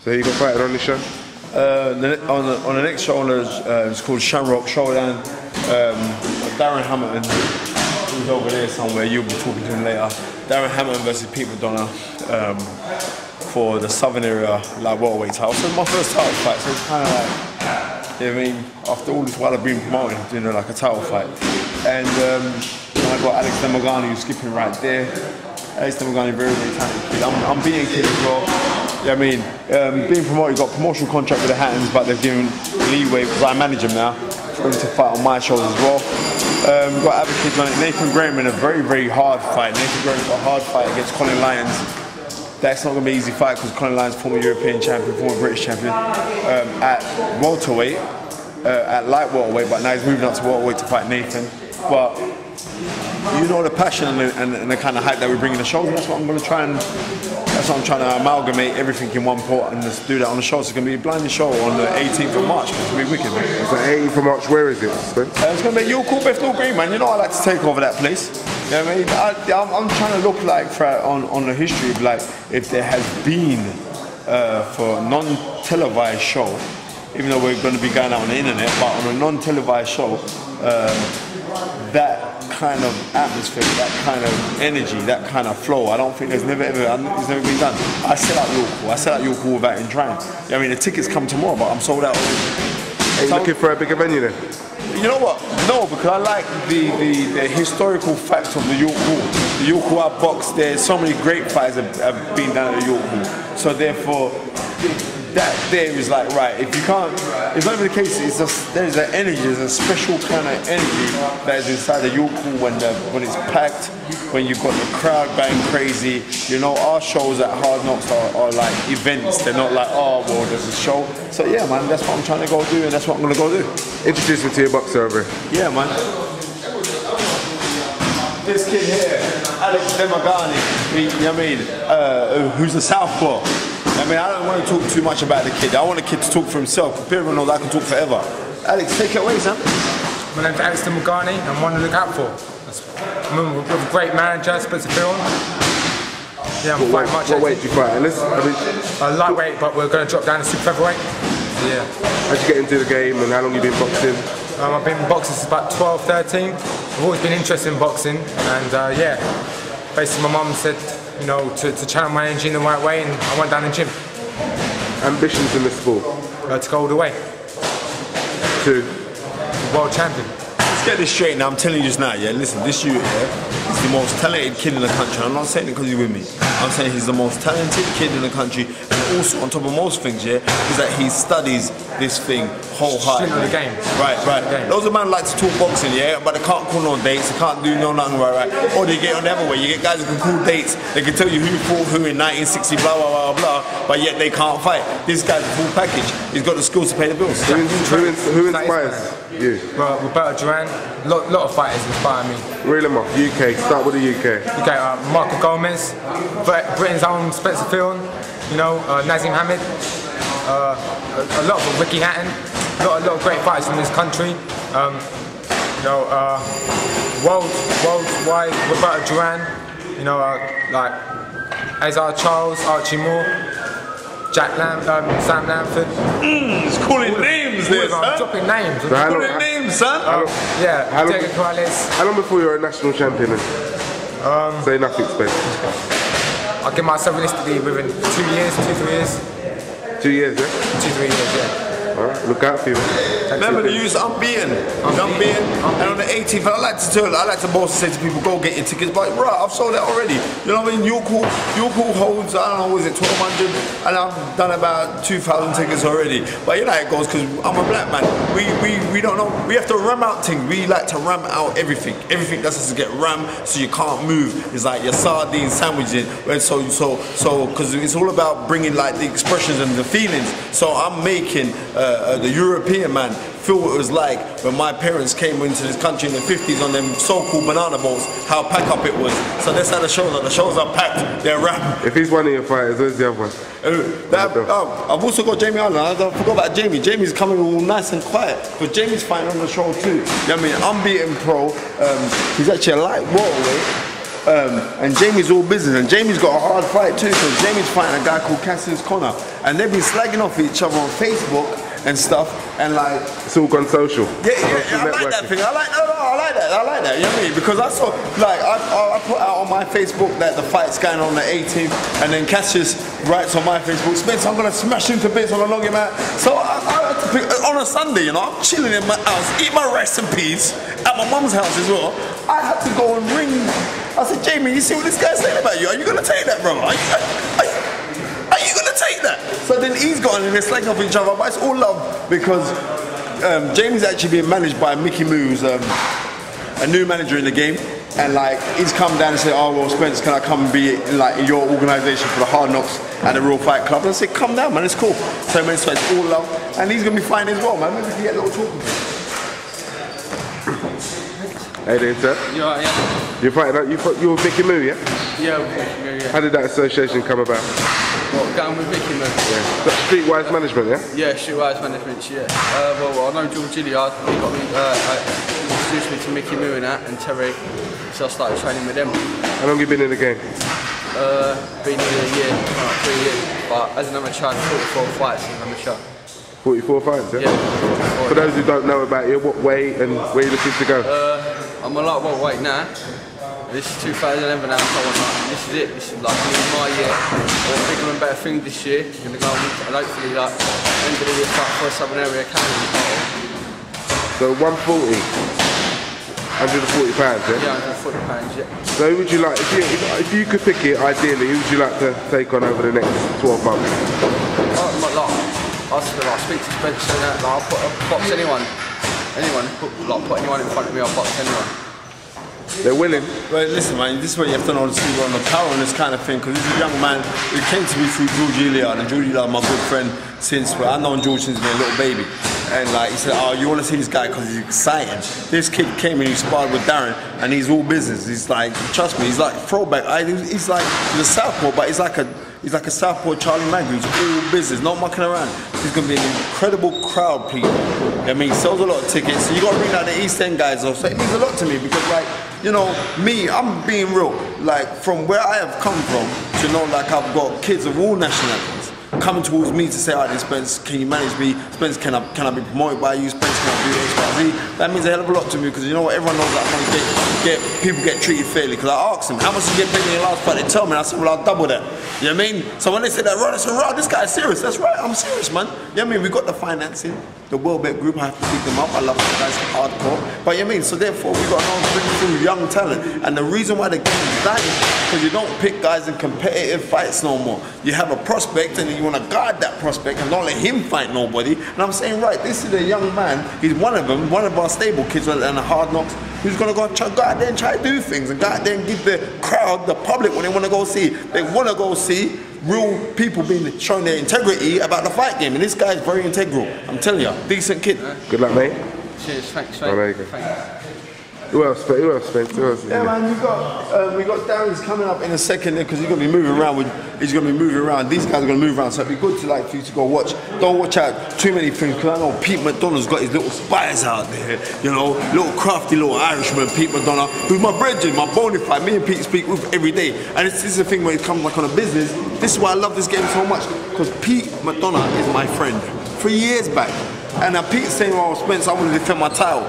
So who you got fighting on this show? On the next show, it's called Shamrock Showdown. Darren Hamilton, who's over there somewhere, you'll be talking to him later. Darren Hamilton versus Pete Madonna for the Southern area like welterweight title. So it's my first title fight, so it's kind of like, you know what I mean, after all this while I've been promoting, doing like a title fight. And I got Alex Demogani who's skipping right there. Alex Demogani, very, very talented kid. I'm beating kid as well. Yeah, I mean, being promoted, got a promotional contract with the Hattons, but they've given leeway because I manage him now for him to fight on my shows as well. We've got other kids on it. Nathan Graham in a very, very hard fight. Nathan Graham's got a hard fight against Colin Lyons. That's not going to be an easy fight because Colin Lyons, former European champion, former British champion, at welterweight, at light welterweight, but now he's moving up to welterweight to fight Nathan. But you know the passion and the kind of hype that we bring in the shows, and that's what I'm going to try and. That's what I'm trying to amalgamate everything in one pot and just do that on the show. So it's going to be a blinding show on the 18th of March. It's going to be wicked, man. So 18th of March, where is it? It's going to be You're Cool, Bethnal Green, man. You know I like to take over that place. You know what I mean? I'm trying to look like on the history of like if there has been for a non-televised show, even though we're going to be going out on the internet, but on a non-televised show, that kind of atmosphere, that kind of energy, that kind of flow, I don't think it's never been done. I sell out You're Cool. I sell out You're Cool without even trying. I mean, the tickets come tomorrow, but I'm sold out already. Are you looking for a bigger venue then? You know what? No, because I like the historical fact of the You're Cool. The You're Cool out box, there's so many great fights have been done at the You're Cool. So therefore, that there is like, right, if you can't, it's not even the case, it's just, there's an energy, there's a special kind of energy that is inside the You're Cool when it's packed, when you've got the crowd going crazy. You know, our shows at Hard Knocks are like events, they're not like, oh, well, there's a show. So yeah, man, that's what I'm trying to go do, and that's what I'm going to go do. Introduce me to your boxer over here. Yeah, man. This kid here, Alex Demogani, you know what I mean, who's a southpaw. I mean, I don't want to talk too much about the kid. I want the kid to talk for himself. Fearon knows I can talk forever. Alex, take it away, son. My name's Alex Demogani. I'm one to look out for. I'm with a great manager, Fearon. Yeah, I'm fighting much. What weight do you fight? Lightweight, but we're going to drop down to super featherweight. Yeah. How'd you get into the game and how long have you been boxing? I've been boxing since about 12, 13. I've always been interested in boxing, and yeah, basically my mum said, you know, to channel my energy in the right way, and I went down the gym. Ambitions in the sport? To go all the way. To? World champion. Let's get this straight now, I'm telling you just now, yeah, listen, this youth here is the most talented kid in the country. I'm not saying it because he's with me. I'm saying he's the most talented kid in the country, and also on top of most things, yeah, is that he studies this thing wholeheartedly. The game. Right. Loads of men like to talk boxing, yeah, but they can't call no dates, they can't do no nothing right. Or they get on the other way, you get guys who can call dates, they can tell you who fought who in 1960, blah, blah, blah, blah, but yet they can't fight. This guy's a full package. He's got the skills to pay the bills. Who inspires you? Well, Roberto Duran, a lot of fighters inspire me. Reel them off. UK, start with the UK. Okay, Marco Gomez, Britain's own Spencer Fearon, you know, Nazim Hamid, a lot of Ricky Hatton, a lot of great fighters from this country. You know, worldwide, Roberto Duran, you know, like Azar Charles, Archie Moore, Jack Sam Lamford. He's calling names there, son. I'm dropping names. So calling names, son. Yeah, Diego Corrales. How long before you're a national champion then? Say nothing, Spence. I'll give myself realistically within 2 years, 2-3 years. 2 years, yeah? 2-3 years, yeah. Alright, look out for you. Remember the use unbeaten. Unbeaten. And on the 18th, I like to both say to people, go get your tickets, but bro, I've sold that already. You know what I mean? You're Cool holds, I don't know, was it 1,200? And I've done about 2,000 tickets already. But you know how it goes, because I'm a black man. We don't know, we have to ram out things. We like to ram out everything. Everything that's supposed to get rammed so you can't move. It's like your sardine sandwiches. So, because it's all about bringing like the expressions and the feelings. So I'm making the European man feel what it was like when my parents came into this country in the 50s on them so-called banana boats, how pack up it was. So that's how the shows are. The shows are packed, they're wrapped. If he's one of your fighters, where's the other one? I've also got Jamie Allen. I forgot about Jamie. Jamie's coming all nice and quiet, but Jamie's fighting on the show too. You know what I mean? Unbeaten pro. He's actually a light welterweight. And Jamie's all business, and Jamie's got a hard fight too, because Jamie's fighting a guy called Cassius Connor. and they've been slagging off each other on Facebook and stuff, and like It's all gone social. yeah, I like that thing. I like that. You know what I mean? Because I saw, like, I put out on my Facebook that the fight's going on the 18th, and then Cassius writes on my Facebook, Spence, I'm gonna smash into bits on a long man. So I had to pick, on a Sunday, you know, I'm chilling in my house, eat my rice and peas at my mum's house as well. I had to go and ring. I said, Jamie, you see what this guy's saying about you? Are you gonna take that, bro? Are you gonna take that? So then he's gone and they're slagging off each other, but it's all love because Jamie's actually being managed by Mickey Moo, who's a new manager in the game, and like he's come down and said, oh well, Spence, can I come and be like in your organisation for the Hard Knocks and the Real Fight Club? And I said, come down, man, it's cool. So man, so it's all love, and he's gonna be fine as well, man. Maybe we can get a little talk. Hey there, sir. You alright, yeah? You're fighting out. You're with Mickey Moo, yeah? Yeah, with Mickey Moo, yeah. How did that association come about? What, going with Mickey Moo? Yeah. Streetwise management, yeah? Yeah, Streetwise management, yeah. Well, I know George Gilliard, he got me, introduced me to Mickey Moo and that, and Terry, so I started training with them. How long have you been in the game? Been nearly a year, like 3 years, but as an amateur, 44 fights as an amateur. 44 fights, yeah? Yeah. For those who don't know about you, what weight and where you're looking to go? I'm a lot more weight now. This is 2011 now, so this is it. This is like my year. I'm bigger and better things this year. I'm going to go and hopefully like end of the year fight for a Southern Area Academy title. So 140, 140 pounds, yeah? Yeah, 140 pounds, yeah. So who would you like, if you could pick it ideally, who would you like to take on over the next 12 months? I'll speak to Spencer and that, like, I'll box anyone, put anyone in front of me, I'll box anyone. They're willing. Well, listen, man, this is what you have to know on the power and this kind of thing, because this is a young man who came to me through George Gilliard, and George Gilliard, my good friend, since, well, I've known George since he was a little baby. And like, he said, oh, you want to see this guy because he's exciting. This kid came and he sparred with Darren, and he's all business. He's like, trust me, he's like throwback. He's like, he's a southpaw, but he's like a southpaw Charlie Maggie. He's all business, not mucking around. He's going to be an incredible crowd, people. I mean, he sells a lot of tickets. So you got to bring out the East End guys off. So it means a lot to me because, like, you know, me, I'm being real. Like, from where I have come from, to know, like, I've got kids of all nationalities coming towards me to say, alright, Spence, can you manage me? Spence, can I be promoted by you? Spence, can I do X, Y, Z? That means a hell of a lot to me because you know what, everyone knows that I'm gonna people get treated fairly. Because I asked them, how much did you get paid in your last fight? They tell me, and I said, well, I'll double that. You know what I mean? So when they said that, right, I said, right, this guy's serious. That's right, I'm serious, man. You know what I mean? We got the financing, the World Bet Group, I have to pick them up. I love those guys, hardcore. But you know what I mean? So therefore, we got to bring through young talent. And the reason why the game is dying is because you don't pick guys in competitive fights no more. You have a prospect and you want to guard that prospect and don't let him fight nobody. And I'm saying, right, this is a young man. He's one of them, one of our stable kids and the Hard Knocks, who's going to go out there and try to do things and go out there and give the crowd, the public, what they want to go see. They want to go see real people being shown their integrity about the fight game. And this guy is very integral. I'm telling you, decent kid. Good luck, mate. Cheers, thanks, Oh, there you go. Who else, Spence? Who else? Yeah, man, we got Darren's coming up in a second because he's gonna be moving around. He's gonna be moving around. These guys are gonna move around, so it'd be good to like for you to go watch. Don't watch out too many things because I know Pete McDonough's got his little spies out there. You know, little crafty little Irishman, Pete McDonough, who's my brethren, my bona fide. Me and Pete speak with every day, and this is the thing when it comes like on a business. This is why I love this game so much because Pete McDonough is my friend. 3 years back, and now Pete's saying, "Oh, Spence, I want to defend my title."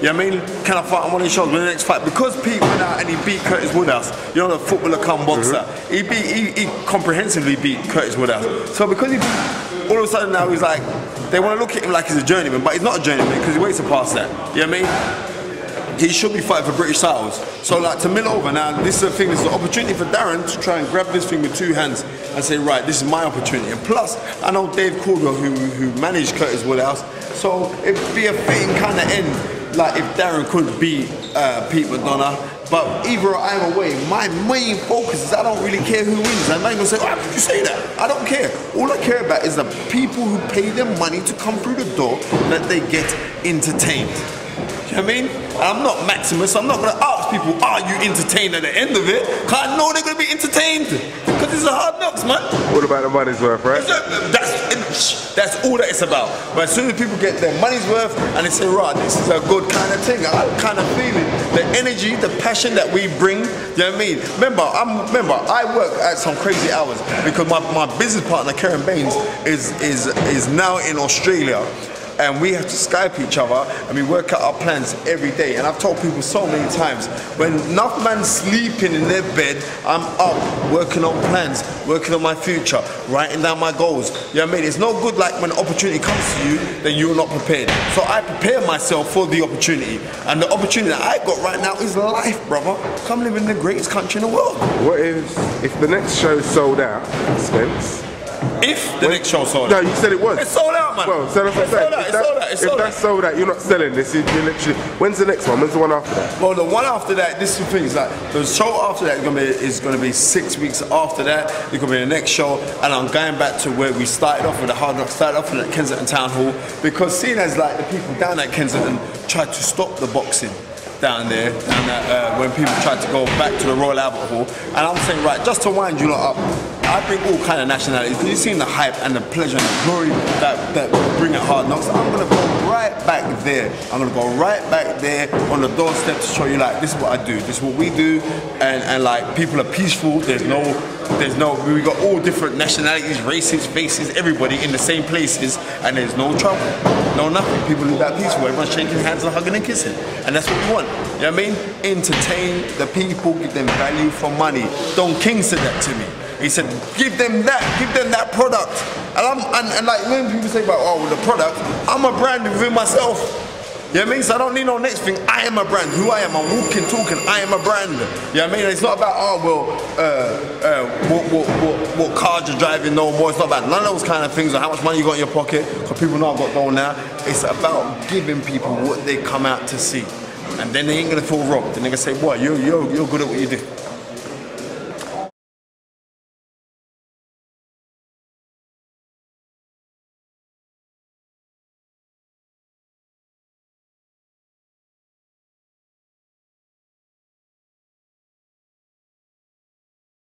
You know what I mean? Can I fight on one of his shows with the next fight? Because Pete went out and he beat Curtis Woodhouse, you know, the footballer come boxer. He comprehensively beat Curtis Woodhouse. So because he beat, all of a sudden now he's like, they want to look at him like he's a journeyman, but he's not a journeyman because he waits to pass that. You know what I mean? He should be fighting for British titles. So like to mill over now, this is the thing, this is an opportunity for Darren to try and grab this thing with 2 hands and say, right, this is my opportunity. And plus, I know Dave Caldwell who managed Curtis Woodhouse, so it'd be a fitting kind of end. Like if Darren could beat Pete McDonough, but either I'm away. My main focus is I don't really care who wins. I'm not gonna say, oh, how could you say that? I don't care. All I care about is the people who pay them money to come through the door that they get entertained. You know what I mean? And I'm not Maximus, I'm not gonna ask people, are you entertained at the end of it? Cause I know they're gonna be entertained. Because it's a hard knocks, man. All about the money's worth, right? That's all that it's about. But as soon as people get their money's worth and they say, right, this is a good kind of thing, I kind of feel it. The energy, the passion that we bring, you know what I mean? Remember, I work at some crazy hours because my business partner, Karen Baines, is now in Australia. And we have to Skype each other and we work out our plans every day. And I've told people so many times, when enough man's sleeping in their bed, I'm up working on plans, working on my future, writing down my goals. You know what I mean? It's no good like when opportunity comes to you, then you're not prepared. So I prepare myself for the opportunity. And the opportunity that I got right now is life, brother. Come live in the greatest country in the world. What if the next show is sold out, Spence? If the next show sold out. No, you said it was. It's sold out, man. Well, so that's what I'm saying. If that's sold out, you're not selling this. You're literally. When's the next one? When's the one after that? Well, the one after that, this is the thing. It's like the show after that is going to be 6 weeks after that. It's going to be the next show, and I'm going back to where we started off with the Hard Rock. Started off at Kensington Town Hall because seeing as like the people down at Kensington tried to stop the boxing down there, and when people tried to go back to the Royal Albert Hall, and I'm saying, right, just to wind you lot up, I bring all kind of nationalities, because you've seen the hype and the pleasure and the glory that bring at Hard Knocks. I'm going to go right back there. I'm going to go right back there on the doorstep to show you, like, this is what I do, this is what we do, and like, people are peaceful, we got all different nationalities, races, faces, everybody in the same places, and there's no trouble, no nothing. People live that peaceful, everyone's shaking hands and hugging and kissing, and that's what we want. You know what I mean? Entertain the people, give them value for money. Don King said that to me. He said, give them that product. And like when people say about, oh, the product, I'm a brand within myself. You know what I mean? So I don't need no next thing. I am a brand. Who I am, I'm walking, talking, I am a brand. You know what I mean? It's not about, oh, well, what cars you're driving no more. It's not about none of those kind of things or how much money you got in your pocket, because people know I've got gold now. It's about giving people what they come out to see. And then they ain't gonna feel robbed. And they're gonna say, boy, you're good at what you do.